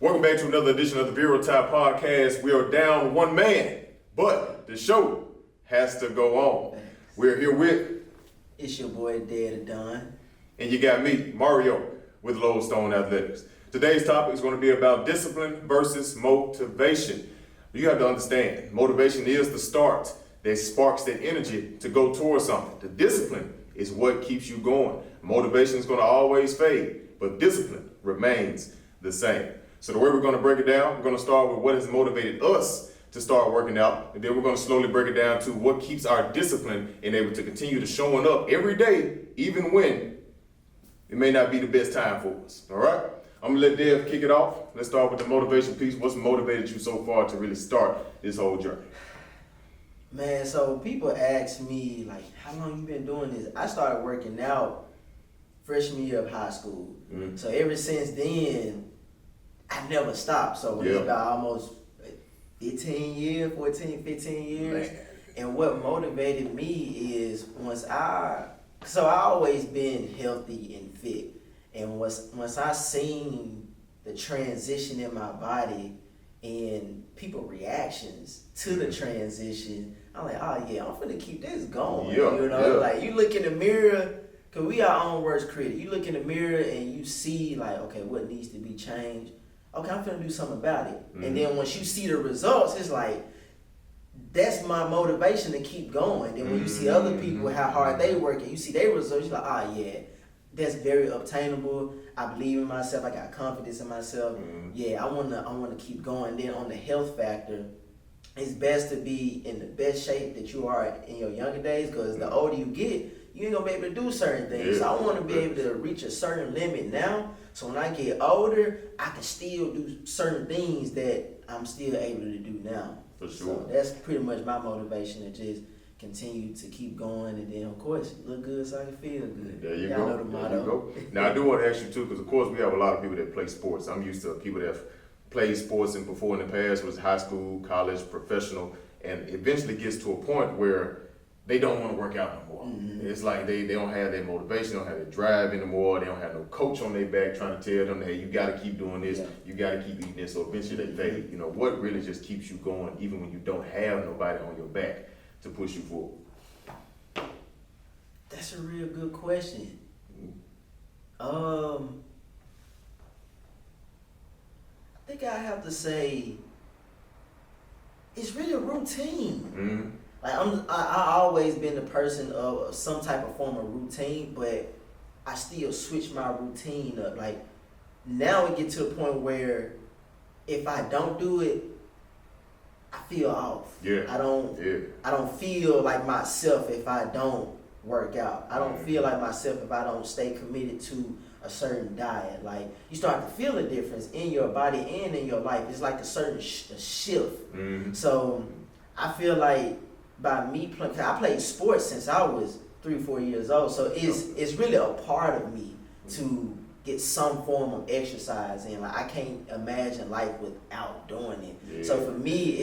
Welcome back to another edition of the Virile podcast. We are down one man, but the show has to go on. We're here with... It's your boy, Dad Don. And you got me, Mario, with Lodestone Athletics. Today's topic is going to be about discipline versus motivation. You have to understand, motivation is the start that sparks that energy to go towards something. The discipline is what keeps you going. Motivation is going to always fade, but discipline remains the same. So the way we're going to break it down, we're going to start with what has motivated us to start working out, and then we're going to slowly break it down to what keeps our discipline and able to continue to showing up every day, even when it may not be the best time for us. All right? I'm going to let Dev kick it off. Let's start with the motivation piece. What's motivated you so far to really start this whole journey? Man, so people ask me, like, how long you been doing this? I started working out freshman year of high school. Mm-hmm. So ever since then, I never stopped. So it's about almost 15 years. Man. And what motivated me is I always been healthy and fit. And once I seen the transition in my body and people reactions to the transition, I'm like, oh yeah, I'm finna keep this going. Like you look in the mirror, cause we our own worst critic. You look in the mirror and you see like, okay, what needs to be changed? Okay, I'm finna do something about it. Mm-hmm. And then once you see the results, it's like, that's my motivation to keep going. Then when you see other people, how hard they work, and you see their results, you're like, oh yeah, that's very obtainable. I believe in myself. I got confidence in myself. Mm-hmm. Yeah, I wanna keep going. Then on the health factor, it's best to be in the best shape that you are in your younger days, because the older you get, you ain't gonna be able to do certain things. So I want to be able to reach a certain limit now. So when I get older, I can still do certain things that I'm still able to do now. For sure. So that's pretty much my motivation, to just continue to keep going, and then of course look good so I can feel good. There you Y'all go. know the motto. Now I do want to ask you too, because of course we have a lot of people that play sports. I'm used to people that have played sports and before in the past was high school, college, professional, and eventually gets to a point where they don't want to work out no more. Mm-hmm. It's like they don't have that motivation, they don't have that drive anymore, they don't have no coach on their back trying to tell them, hey, you got to keep doing this, you got to keep eating this, so eventually they fade. You know, what really just keeps you going even when you don't have nobody on your back to push you forward? That's a real good question. I think I have to say it's really a routine. Mm-hmm. Like I always been the person of some type of form of routine, but I still switch my routine up. Like now it get to the point where if I don't do it, I feel off. Yeah. I don't feel like myself if I don't work out. I don't feel like myself if I don't stay committed to a certain diet. Like you start to feel a difference in your body and in your life. It's like a certain shift. Mm-hmm. So I feel like by me playing, cause I played sports since I was 3-4 years old. So it's really a part of me to get some form of exercise in. Like I can't imagine life without doing it. Yeah. So for me,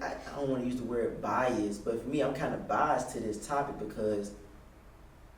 I don't want to use the word bias, but for me, I'm kind of biased to this topic because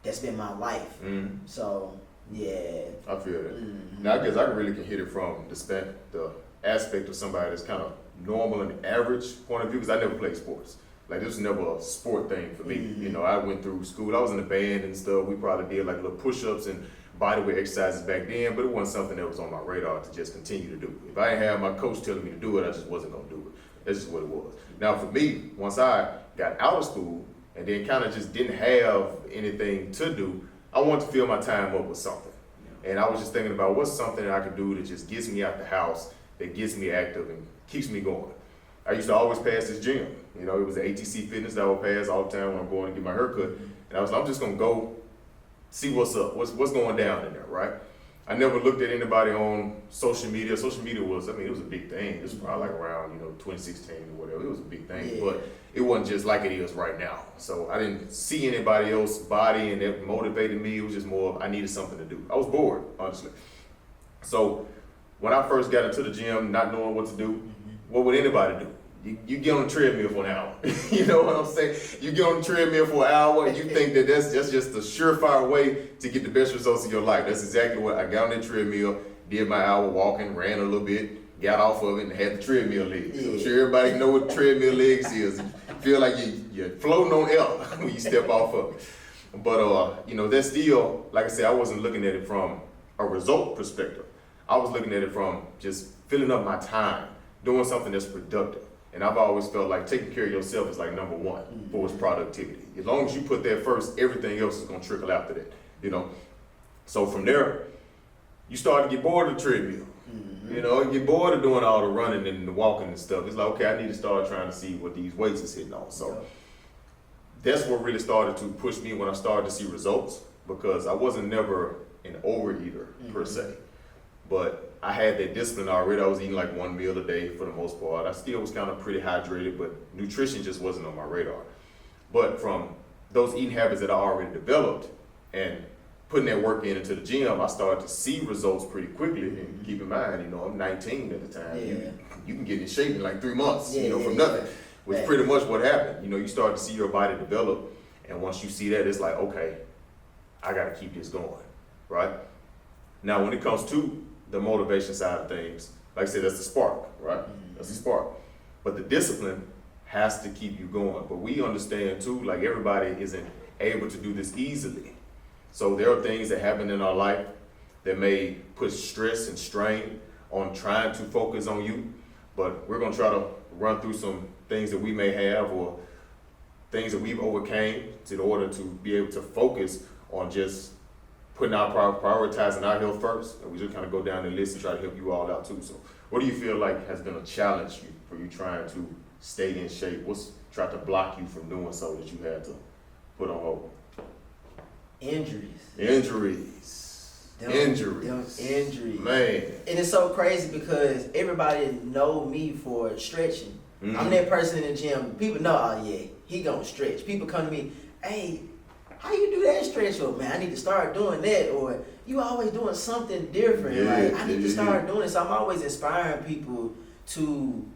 that's been my life. Mm. So yeah, I feel that. Mm-hmm. Now I guess I really can hit it from the aspect of somebody that's kind of normal and average point of view, because I never played sports. Like this was never a sport thing for me. Mm-hmm. You know, I went through school, I was in the band and stuff. We probably did like little push-ups and bodyweight exercises back then, but it wasn't something that was on my radar to just continue to do. If I didn't have my coach telling me to do it, I just wasn't gonna do it. That's just what it was. Now for me, once I got out of school and then kind of just didn't have anything to do, I wanted to fill my time up with something. And I was just thinking about what's something that I could do that just gets me out the house, that gets me active and keeps me going. I used to always pass this gym. You know, it was the ATC Fitness that I would pass all the time when I'm going to get my haircut. And I was like, I'm just gonna go see what's up, what's going down in there, right? I never looked at anybody on social media. Social media was, it was a big thing. This was probably like around, 2016 or whatever. It was a big thing, but it wasn't just like it is right now. So I didn't see anybody else's body and it motivated me. It was just more of, I needed something to do. I was bored, honestly. So when I first got into the gym, not knowing what to do, what would anybody do? You get on the treadmill for an hour. You know what I'm saying? You get on the treadmill for an hour and you think that that's just a surefire way to get the best results of your life. That's exactly what I got on that treadmill, did my hour walking, ran a little bit, got off of it and had the treadmill legs. So I'm sure everybody know what treadmill legs is. You feel like you're floating on air when you step off of it. But you know, that's still, like I said, I wasn't looking at it from a result perspective. I was looking at it from just filling up my time, doing something that's productive. And I've always felt like taking care of yourself is like number one for its productivity. As long as you put that first, everything else is gonna trickle after that, you know. So from there, you start to get bored of the treadmill. You know, you get bored of doing all the running and the walking and stuff. It's like, okay, I need to start trying to see what these weights is hitting on. So that's what really started to push me when I started to see results, because I wasn't never an overeater per se. But I had that discipline already. I was eating like one meal a day for the most part. I still was kind of pretty hydrated, but nutrition just wasn't on my radar. But from those eating habits that I already developed and putting that work into the gym, I started to see results pretty quickly. And keep in mind, you know, I'm 19 at the time. You can get in shape in like 3 months, you know, from nothing. Which pretty much what happened. You know, you start to see your body develop, and once you see that, it's like, okay, I got to keep this going, right? Now, when it comes to the motivation side of things, like I said, that's the spark, right? That's the spark. But the discipline has to keep you going. But we understand too, like everybody isn't able to do this easily. So there are things that happen in our life that may put stress and strain on trying to focus on you. But we're gonna try to run through some things that we may have or things that we've overcame in order to be able to focus on just putting our prioritizing our health first. And we just kind of go down the list and try to help you all out too. So what do you feel like has been a challenge for you trying to stay in shape? What's tried to block you from doing so that you had to put on hold? Injuries. Them injuries. Man. And it's so crazy because everybody know me for stretching. I'm that person in the gym. People know, oh yeah, he gonna stretch. People come to me, hey, how you do that stretch? Or man, I need to start doing that. Or you always doing something different. Like I need to start doing it. So I'm always inspiring people to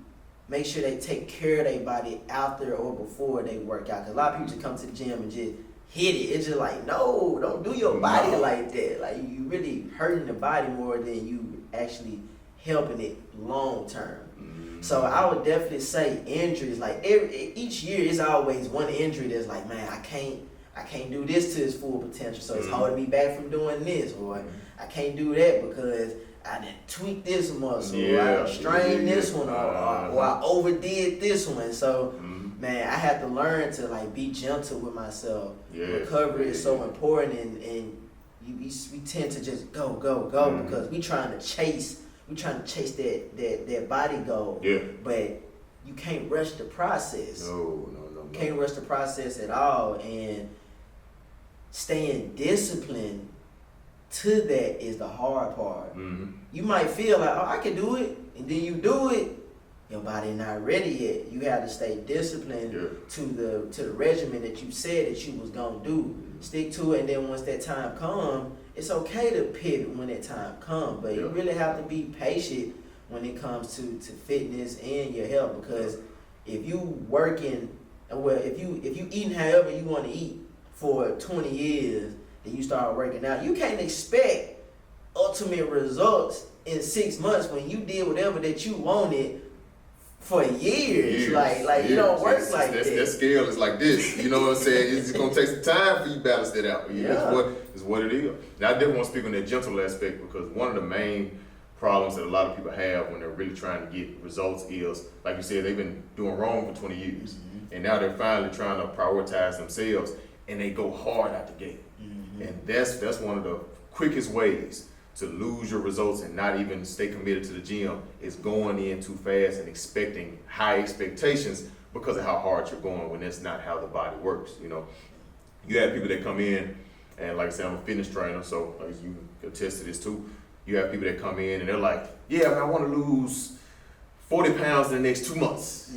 make sure they take care of their body after or before they work out. Cause a lot of people just come to the gym and just hit it. It's just like, no, don't do your body like that. Like you really hurting the body more than you actually helping it long term. So I would definitely say injuries. Like each year is always one injury that's like, man, I can't do this to its full potential. So it's holding me back from doing this, or I can't do that because I didn't tweak this muscle, or I didn't strain this one, or I overdid this one. So man, I had to learn to like be gentle with myself. Recovery is so important, and we tend to just go because we trying to chase that body goal. But you can't rush the process. No. You can't rush the process at all, and staying disciplined to that is the hard part. You might feel like, oh, I can do it, and then you do it. Your body not ready yet. You have to stay disciplined to the regimen that you said that you was gonna do. Stick to it, and then once that time comes, it's okay to pivot when that time comes. But you really have to be patient when it comes to fitness and your health, because if you working, if you eating however you want to eat for 20 years, then you start working out, you can't expect ultimate results in 6 months when you did whatever that you wanted for years. Like you don't work like that. That scale is like this. You know what I'm saying? It's gonna take some time for you to balance that out. It's what it is. Now I definitely want to speak on that gentle aspect, because one of the main problems that a lot of people have when they're really trying to get results is, like you said, they've been doing wrong for 20 years. And now they're finally trying to prioritize themselves, and they go hard out the gate. And that's one of the quickest ways to lose your results and not even stay committed to the gym, is going in too fast and expecting high expectations because of how hard you're going, when that's not how the body works. You know, you have people that come in, and like I said, I'm a fitness trainer, so like you can attest to this too. You have people that come in and they're like, yeah, man, I want to lose 40 pounds in the next 2 months.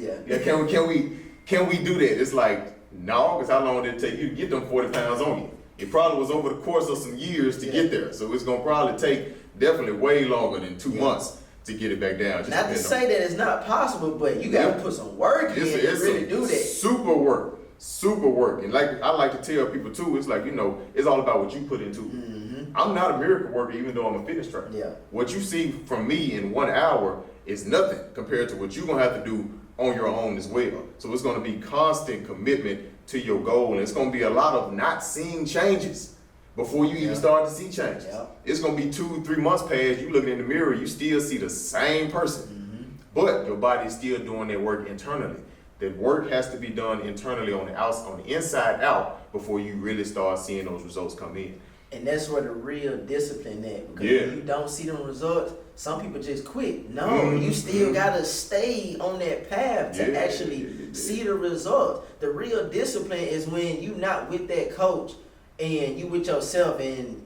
Can we do that? It's like, no, because how long did it take you to get them 40 pounds on you? It probably was over the course of some years to get there. So it's gonna probably take definitely way longer than 2 months to get it back down. Just not to say that it's not possible, but you gotta put some work in to really do that. Super work. And like I like to tell people too, it's like, you know, it's all about what you put into it. I'm not a miracle worker, even though I'm a fitness trainer. What you see from me in 1 hour is nothing compared to what you're gonna have to do on your own as well. So it's gonna be constant commitment to your goal, and it's gonna be a lot of not seeing changes before you even start to see changes. It's gonna be 2-3 months past, you looking in the mirror, you still see the same person, but your body's still doing their work internally. That work has to be done internally on the inside out before you really start seeing those results come in. And that's where the real discipline at. Because when you don't see them results, some people just quit. No, you still gotta stay on that path to actually see the results. The real discipline is when you not with that coach and you with yourself and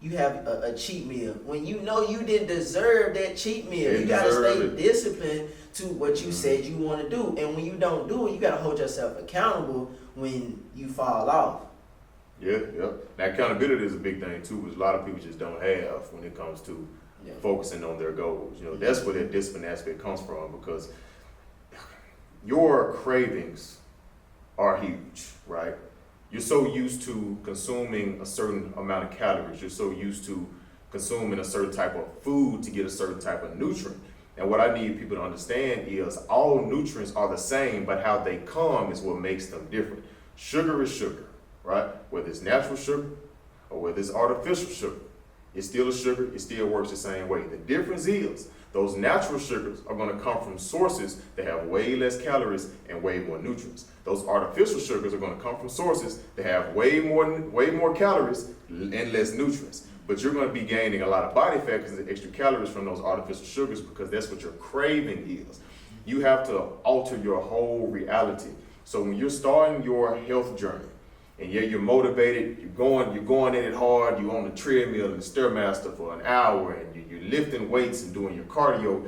you have a cheat meal. When you know you didn't deserve that cheat meal, you gotta stay disciplined to what you said you want to do. And when you don't do it, you gotta hold yourself accountable when you fall off. Yeah. Now accountability is a big thing too, which a lot of people just don't have when it comes to focusing on their goals. You know, that's where that discipline aspect comes from, because your cravings are huge, right? You're so used to consuming a certain amount of calories. You're so used to consuming a certain type of food to get a certain type of nutrient. And what I need people to understand is all nutrients are the same, but how they come is what makes them different. Sugar is sugar, right? Whether it's natural sugar or whether it's artificial sugar, it's still a sugar, it still works the same way. The difference is those natural sugars are going to come from sources that have way less calories and way more nutrients. Those artificial sugars are going to come from sources that have way more calories and less nutrients. But you're going to be gaining a lot of body fat because of the extra calories from those artificial sugars, because that's what your craving is. You have to alter your whole reality. So when you're starting your health journey, and you're motivated, you're going in it hard, you're on the treadmill and the Stairmaster for an hour, and you're lifting weights and doing your cardio,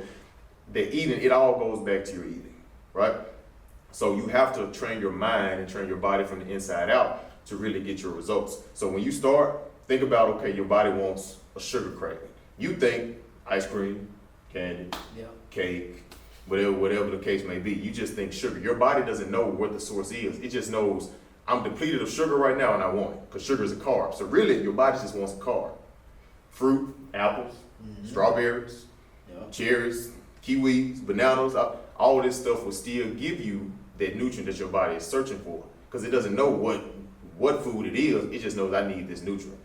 it all goes back to your eating, right? So you have to train your mind and train your body from the inside out to really get your results. So when you start, think about, okay, your body wants a sugar craving. You think ice cream, candy, cake, whatever the case may be. You just think sugar. Your body doesn't know what the source is. It just knows, I'm depleted of sugar right now and I want it, because sugar is a carb. So really, your body just wants a carb. Fruit, apples, strawberries, cherries, kiwis, bananas, all this stuff will still give you that nutrient that your body is searching for, because it doesn't know what food it is. It just knows, I need this nutrient.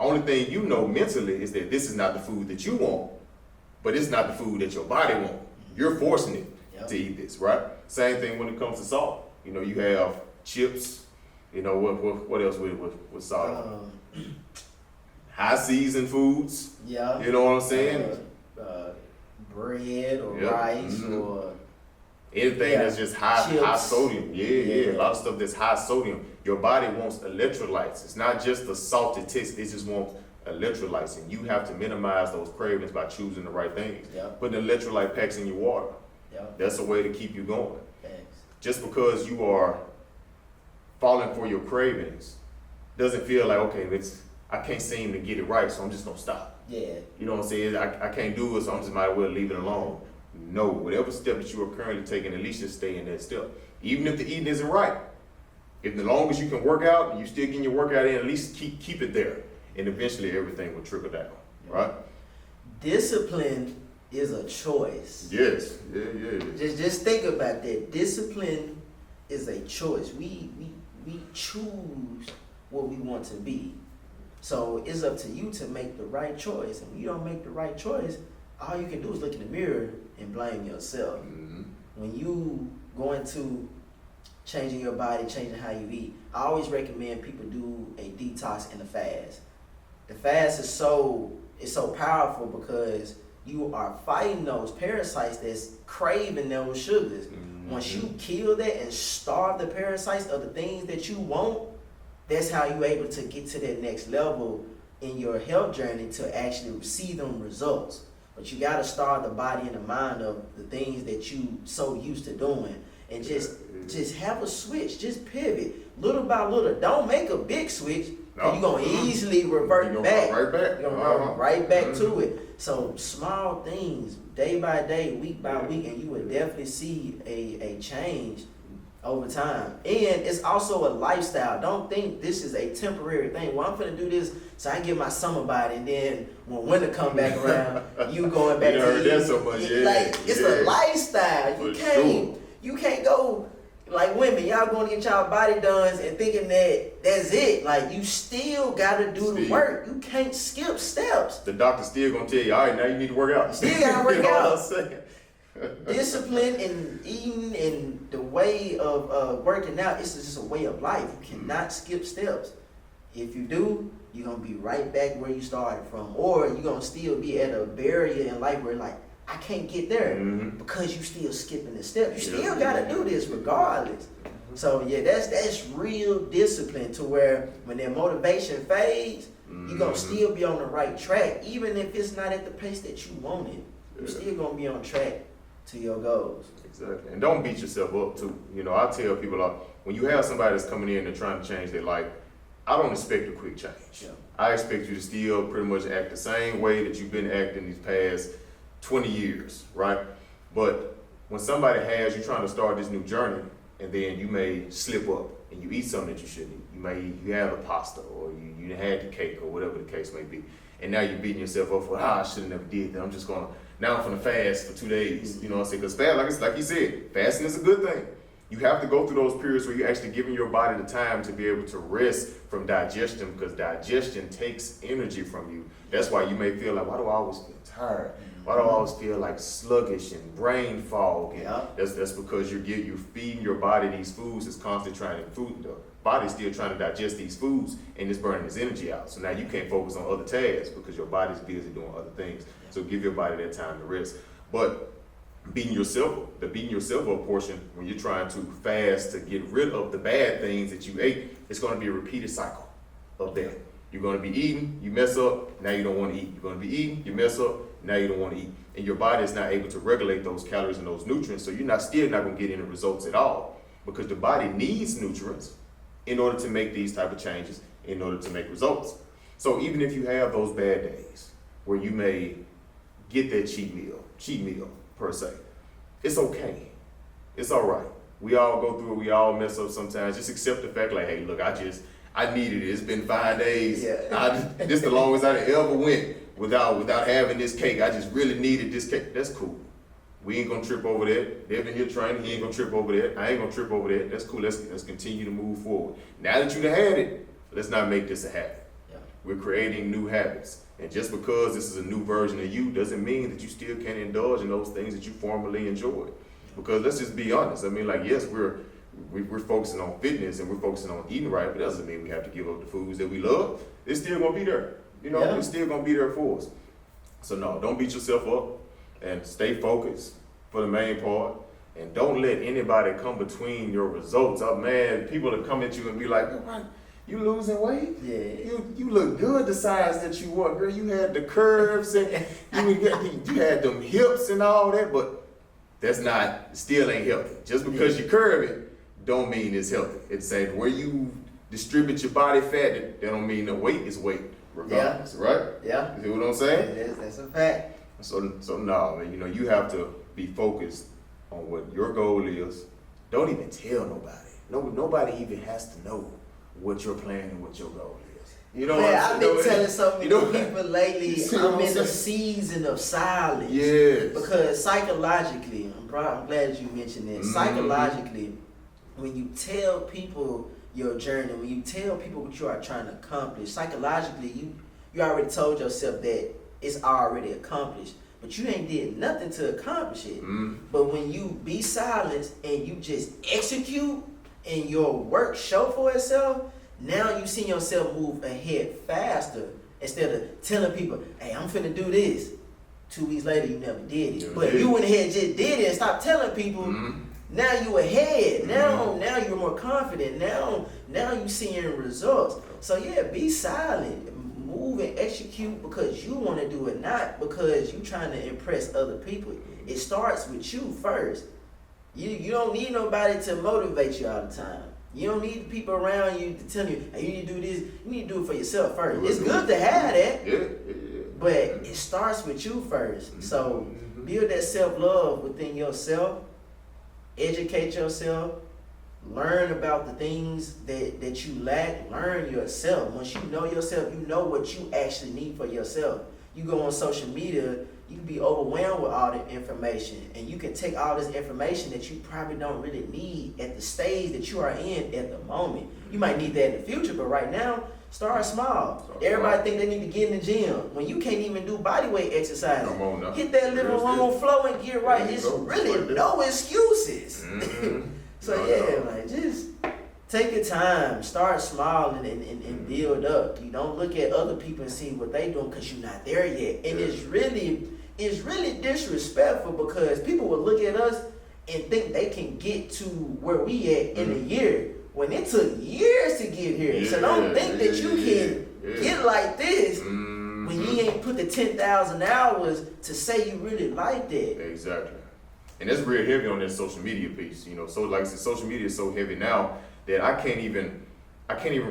Only thing you know mentally is that this is not the food that you want, but it's not the food that your body wants. You're forcing it to eat this, right? Same thing when it comes to salt. You know, you have chips. You know, what else with salt? High seasoned foods. Yeah. You know what I'm saying? Bread or rice or anything that's just high sodium. A lot of stuff that's high sodium. Your body wants electrolytes. It's not just the salty taste. It just wants electrolytes, and you have to minimize those cravings by choosing the right things. Putting electrolyte packs in your water. That's a way to keep you going. Just because you are falling for your cravings doesn't feel like, okay, I can't seem to get it right, so I'm just gonna stop. You know what I'm saying? I can't do it, so I'm just might as well leave it alone. No, whatever step that you are currently taking, at least just stay in that step. Even if the eating isn't right, if the long as you can work out and you still getting your workout in, at least keep it there, and eventually everything will trickle down, right? Discipline is a choice. Yes, Just think about that. Discipline is a choice. We choose what we want to be. So it's up to you to make the right choice. And when you don't make the right choice, all you can do is look in the mirror and blame yourself. When you go into changing your body, changing how you eat, I always recommend people do a detox and a fast. The fast is so powerful because you are fighting those parasites that's craving those sugars. Once you kill that and starve the parasites of the things that you want, that's how you're able to get to that next level in your health journey to actually see them results. But you gotta starve the body and the mind of the things that you so used to doing, and just have a switch, just pivot little by little. Don't make a big switch. You're gonna easily revert back. You're gonna revert right back to it. So small things, day by day, week by week, and you will definitely see a change over time. And it's also a lifestyle. Don't think this is a temporary thing. Well, I'm finna do this so I can get my summer body, and then when winter come back around, you going back You to heard eat. that so much, yeah. Like, it's a lifestyle. For sure. You can't go like women, y'all going to get y'all body done and thinking that that's it. Like, you still gotta do the work. You can't skip steps. The doctor's still gonna tell you, all right, now you need to work out. You still gotta work You know what out. I'm saying? Discipline and eating and the way of working out, it's just a way of life. You cannot skip steps. If you do, you're gonna be right back where you started from, or you're gonna still be at a barrier in life where like, I can't get there because you still skipping the steps. You still gotta do this regardless. So yeah, that's real discipline, to where when that motivation fades, you're gonna still be on the right track, even if it's not at the pace that you wanted. You're still gonna be on track to your goals. Exactly. And don't beat yourself up too. You know, I tell people, when you have somebody that's coming in and trying to change their life, I don't expect a quick change. Yeah. I expect you to still pretty much act the same way that you've been acting these past 20 years, right? But when somebody has you trying to start this new journey, and then you may slip up and you eat something that you shouldn't eat. You have a pasta, or you had the cake, or whatever the case may be. And now you're beating yourself up for, I should have never did that. Now I'm gonna fast for 2 days. You know what I'm saying? Because fast, like you said, fasting is a good thing. You have to go through those periods where you're actually giving your body the time to be able to rest from digestion, because digestion takes energy from you. That's why you may feel like, why do I always feel tired? Why do I always feel like sluggish and brain fog? And that's because you're feeding your body these foods. It's constantly trying to the body's still trying to digest these foods, and it's burning its energy out. So now you can't focus on other tasks because your body's busy doing other things. So give your body that time to rest. But the beating yourself up portion, when you're trying to fast to get rid of the bad things that you ate, it's going to be a repeated cycle of that. You're going to be eating, you mess up, now you don't want to eat. You're going to be eating, you mess up, now you don't want to eat. And your body is not able to regulate those calories and those nutrients, so you're still not going to get any results at all, because the body needs nutrients in order to make these type of changes, in order to make results. So even if you have those bad days where you may get that cheat meal per se, it's okay. It's all right. We all go through it. We all mess up sometimes. Just accept the fact, like, hey, look, I needed it. It's been 5 days. Yeah. This is the longest I ever went without having this cake. I just really needed this cake. That's cool. We ain't gonna trip over that. They've been here training. He ain't gonna trip over that. I ain't gonna trip over that. That's cool. Let's continue to move forward. Now that you've had it, let's not make this a habit. Yeah. We're creating new habits. And just because this is a new version of you doesn't mean that you still can't indulge in those things that you formerly enjoyed. Because let's just be honest. I mean, like, yes, we're focusing on fitness and we're focusing on eating right, but that doesn't mean we have to give up the foods that we love. It's still gonna be there. You know, it's still gonna be there for us. So no, don't beat yourself up, and stay focused for the main part. And don't let anybody come between your results. Oh man, people that come at you and be like, oh, you losing weight? Yeah. You look good the size that you were, girl. You had the curves and you had them hips and all that, but that's still ain't healthy. Just because you curve it, don't mean it's healthy. It's saying where you distribute your body fat, that don't mean the weight is weight, regardless, right? Yeah. You see what I'm saying? That's a fact. So no, man, you have to be focused on what your goal is. Don't even tell nobody. Nobody even has to know what your plan and what your goal is. You know what I've been telling so many people lately, I'm in a season of silence. Yes. Because psychologically, I'm glad you mentioned that. Psychologically, when you tell people your journey, when you tell people what you are trying to accomplish, psychologically, you already told yourself that it's already accomplished, but you ain't did nothing to accomplish it. But when you be silent and you just execute and your work show for itself, now you see yourself move ahead faster instead of telling people, hey, I'm finna do this. 2 weeks later, you never did it. But you went ahead and just did it and stopped telling people. Now you ahead. Now you're more confident. Now you seeing results. So yeah, be silent. Move and execute because you want to do it, not because you're trying to impress other people. It starts with you first. You don't need nobody to motivate you all the time. You don't need people around you to tell you, hey, you need to do this. You need to do it for yourself first. It's good to have that, but it starts with you first. So build that self-love within yourself. Educate yourself. learn about the things that you lack. Learn yourself. Once you know yourself, you know what you actually need for yourself. You go on social media, you can be overwhelmed with all the information, and you can take all this information that you probably don't really need at the stage that you are in at the moment. You might need that in the future, but right now, start small. Everybody think they need to get in the gym when you can't even do body weight exercises. Come on now. Hit that living room flow and get right. It's really no excuses. So yeah, like just take your time, start small and build up. You don't look at other people and see what they doing because you're not there yet. And it's really disrespectful because people will look at us and think they can get to where we at in a year when it took years to get here. So don't think that you can get like this when you ain't put the 10,000 hours to say you really like that. Exactly. And that's real heavy on that social media piece, you know. So like I said, social media is so heavy now that I can't even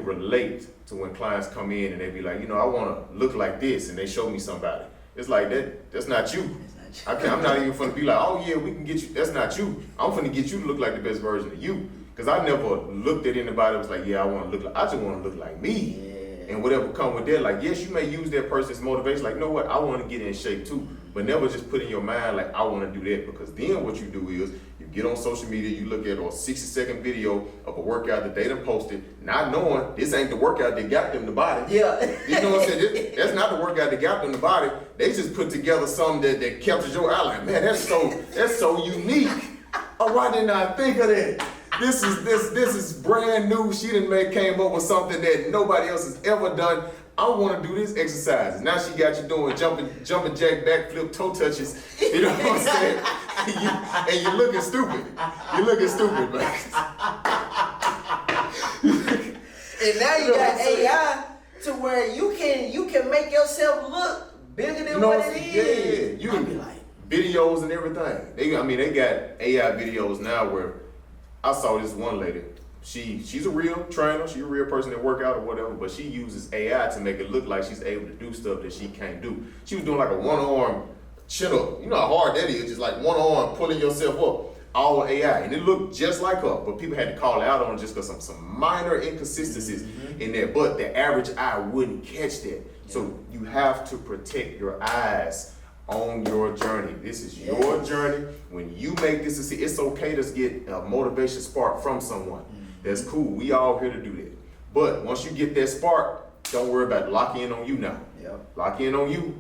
relate to when clients come in and they be like, you know, I want to look like this, and they show me somebody. It's like that's not you. I'm not even finna be like, oh yeah, we can get you. That's not you. I'm finna get you to look like the best version of you. Cause I never looked at anybody that was like, yeah, I want to look like. I just want to look like me. Yeah. And whatever come with that, like, yes, you may use that person's motivation. Like, you know what? I want to get in shape too. But never just put in your mind like, I want to do that. Because then what you do is you get on social media, you look at a 60-second video of a workout that they done posted, not knowing this ain't the workout that got them the body. Yeah. You know what I'm saying? That's not the workout that got them the body. They just put together something that captures your eye. Like, man, that's so unique. Oh, why didn't I think of that? This is brand new. She came up with something that nobody else has ever done. I want to do this exercise. Now she got you doing jumping jack, backflip, toe touches. You know what I'm saying? And you're looking stupid. You're looking stupid, man. And now you got AI to where you can make yourself look bigger than what it is. Yeah, you be like videos and everything. They got AI videos now where I saw this one lady. She's a real trainer. She's a real person that work out or whatever, but she uses AI to make it look like she's able to do stuff that she can't do. She was doing like a one-arm chin-up. You know how hard that is, just like one arm pulling yourself up, all AI. And it looked just like her, but people had to call her out on it just because some minor inconsistencies in there. But the average eye wouldn't catch that. So you have to protect your eyes on your journey. This is your journey. When you make this, it's okay to get a motivation spark from someone. That's cool. We all here to do that. But once you get that spark, don't worry about it. Lock in on you now. Yep. Lock in on you.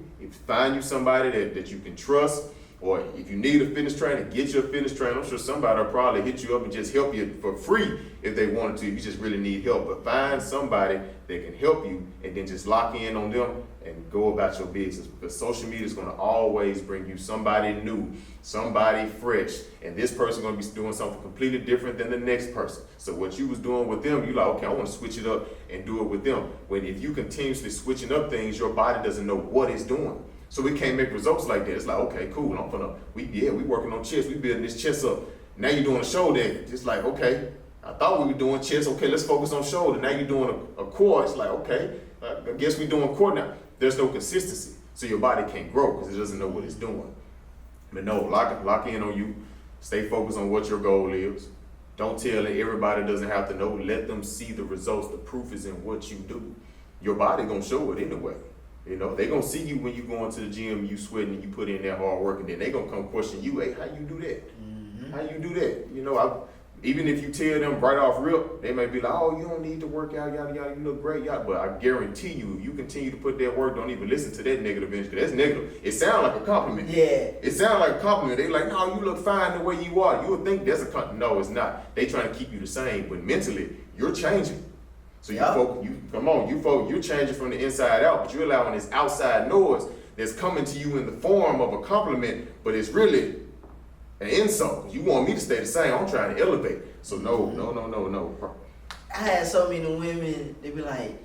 Find you somebody that you can trust, or if you need a fitness trainer, get you a fitness trainer. I'm sure somebody will probably hit you up and just help you for free if they wanted to, if you just really need help. But find somebody that can help you and then just lock in on them and go about your business, because social media is going to always bring you somebody new, somebody fresh, and this person going to be doing something completely different than the next person. So what you was doing with them, you like, okay, I want to switch it up and do it with them. When if you continuously switching up things, your body doesn't know what it's doing. So we can't make results like that. It's like, okay, cool, we working on chest, we building this chest up. Now you're doing a shoulder. It's like, okay, I thought we were doing chest, okay, let's focus on shoulder. Now you're doing a core. It's like, okay, I guess we're doing core now. There's no consistency. So your body can't grow because it doesn't know what it's doing. But no, lock in on you. Stay focused on what your goal is. Don't tell it. Everybody doesn't have to know. Let them see the results. The proof is in what you do. Your body gonna show it anyway. You know, they gonna see you when you go into the gym, you sweating, and you put in that hard work, and then they gonna come question you, hey, how you do that? How you do that? You know, even if you tell them right off rip, they may be like, oh, you don't need to work out, yada, yada, you look great, yada. But I guarantee you, if you continue to put that work, don't even listen to that negative energy, because that's negative. It sounds like a compliment. Yeah. It sounds like a compliment. They like, no, you look fine the way you are. You would think that's a compliment. No, it's not. They trying to keep you the same, but mentally, you're changing. So you're changing from the inside out, but you're allowing this outside noise that's coming to you in the form of a compliment, but it's really an insult. You want me to stay the same. I'm trying to elevate. So no. I had so many women, they be like,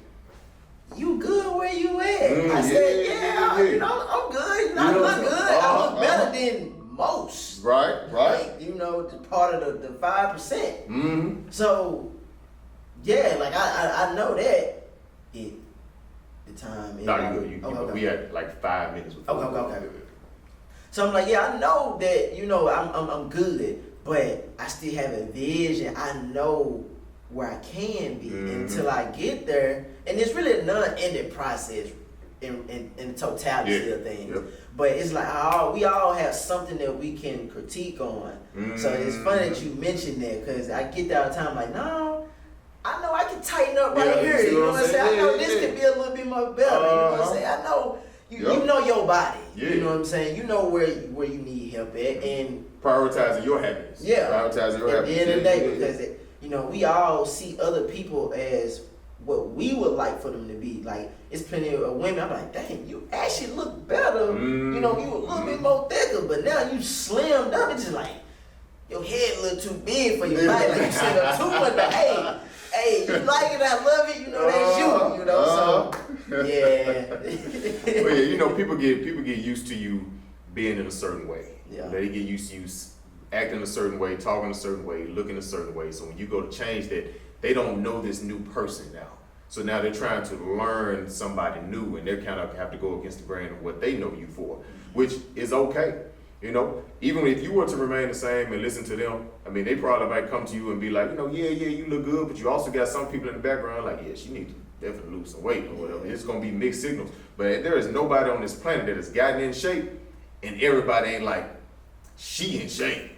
you good where you at? I said, yeah. You know, I'm good. You know, I look good. I look better than most. Right. Like, you know, the part of the 5%. So, yeah, like I know that the time. We had like 5 minutes. Okay. So I'm like, yeah, I know that, you know, I'm good, but I still have a vision. I know where I can be until I get there. And it's really a non-ending process in totality of things. Yep. But it's like we all have something that we can critique on. So it's funny that you mentioned that, because I get that all the time, like, no, I know I can tighten up right here. You know what I'm saying? I know this can be a little bit more better. You know what I'm saying? I know you know your body. You know what I'm saying? You know where you need help at, and prioritizing your happiness. Yeah. Prioritizing your happiness. At the end of the day, because we all see other people as what we would like for them to be. Like, it's plenty of women, I'm like, dang, you actually look better. You know, you a little bit more thicker, but now you slimmed up. It's just like, your head a little too big for your body. Like, you set up too much, but hey, you like it, I love it, you know, that's you know, so, yeah. Well, yeah, you know, people get used to you being in a certain way. Yeah. They get used to you acting a certain way, talking a certain way, looking a certain way. So when you go to change that, they don't know this new person now. So now they're trying to learn somebody new, and they kind of have to go against the grain of what they know you for, which is okay. You know, even if you were to remain the same and listen to them, I mean, they probably might come to you and be like, you know, yeah, you look good, but you also got some people in the background like, yeah, she needs to definitely lose some weight or whatever. It's going to be mixed signals. But there is nobody on this planet that has gotten in shape, and everybody ain't like, she in shape,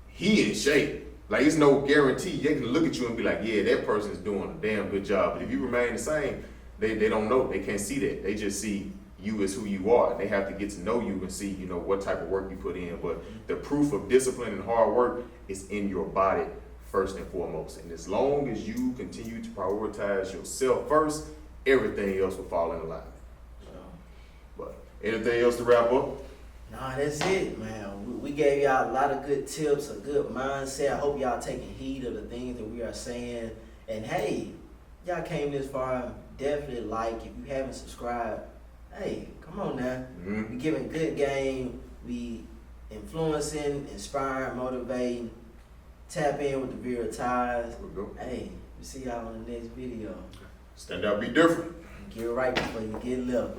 he in shape. Like, it's no guarantee. They can look at you and be like, yeah, that person is doing a damn good job. But if you remain the same, they don't know. They can't see that. They just see you as who you are. And they have to get to know you and see, you know, what type of work you put in. But the proof of discipline and hard work is in your body first and foremost. And as long as you continue to prioritize yourself first, everything else will fall in line. But anything else to wrap up? Nah, that's it, man. We gave y'all a lot of good tips, a good mindset. I hope y'all taking heed of the things that we are saying. And hey, y'all came this far, definitely like. If you haven't subscribed, hey, come on now. We giving good game. We influencing, inspiring, motivating. Tap in with the Virile ties. Hey, we see y'all on the next video. Stand out, be different. Get right before you get left.